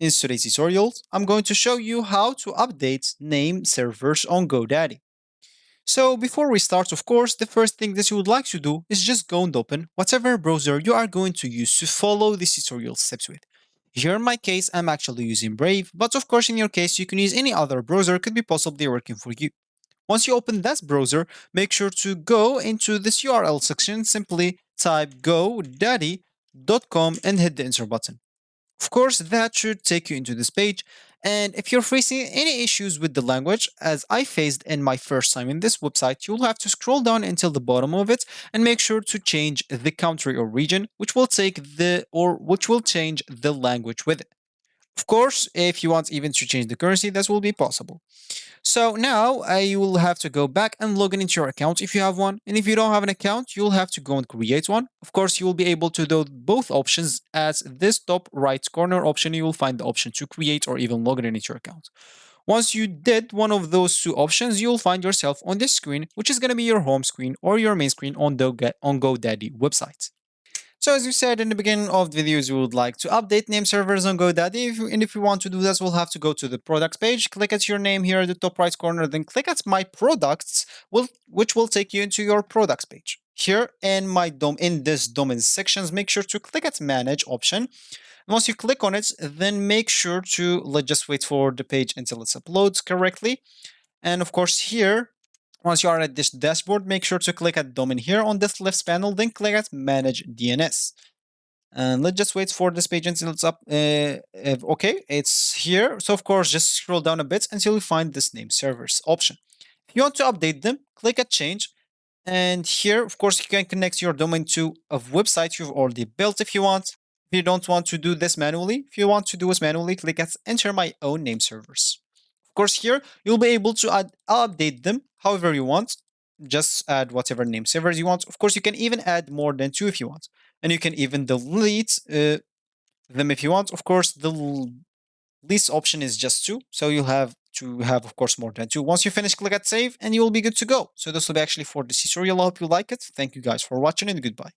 In today's tutorial, I'm going to show you how to update name servers on GoDaddy. So before we start, of course, the first thing that you would like to do is just go and open whatever browser you are going to use to follow this tutorial steps with. Here in my case, I'm actually using Brave, but of course in your case you can use any other browser could be possibly working for you. Once you open that browser, make sure to go into this URL section, simply type godaddy.com and hit the enter button. Of course, that should take you into this page. And if you're facing any issues with the language, as I faced in my first time in this website, you'll have to scroll down until the bottom of it and make sure to change the country or region, which will change the language with it. Of course, if you want even to change the currency, that will be possible. So now you will have to go back and log in into your account if you have one. And if you don't have an account, you'll have to go and create one. Of course, you will be able to do both options. At this top right corner option, you will find the option to create or even log in into your account. Once you did one of those two options, you'll find yourself on this screen, which is going to be your home screen or your main screen on the GoDaddy website. So as you said in the beginning of the videos, we would like to update name servers on GoDaddy. And if you want to do this, we'll have to go to the products page, click at your name here at the top right corner, then click at my products, which will take you into your products page. Here in this domain sections, make sure to click at manage option. And once you click on it, then make sure to just wait for the page until it uploads correctly. And of course here, once you are at this dashboard, make sure to click at domain here on this left panel, then click at manage DNS. And let's just wait for this page until it's up. Okay, it's here. So of course, just scroll down a bit until you find this name servers option. If you want to update them, click at change. And here, of course, you can connect your domain to a website you've already built if you want. If you don't want to do this manually, if you want to do this manually, click at enter my own name servers. Of course, here you'll be able to update them however you want. Just add whatever name servers you want. Of course, you can even add more than 2 if you want. And you can even delete them if you want. Of course, the least option is just 2. So you'll have to have, of course, more than 2. Once you finish, click at save and you will be good to go. So this will be actually for this tutorial. I hope you like it. Thank you guys for watching and goodbye.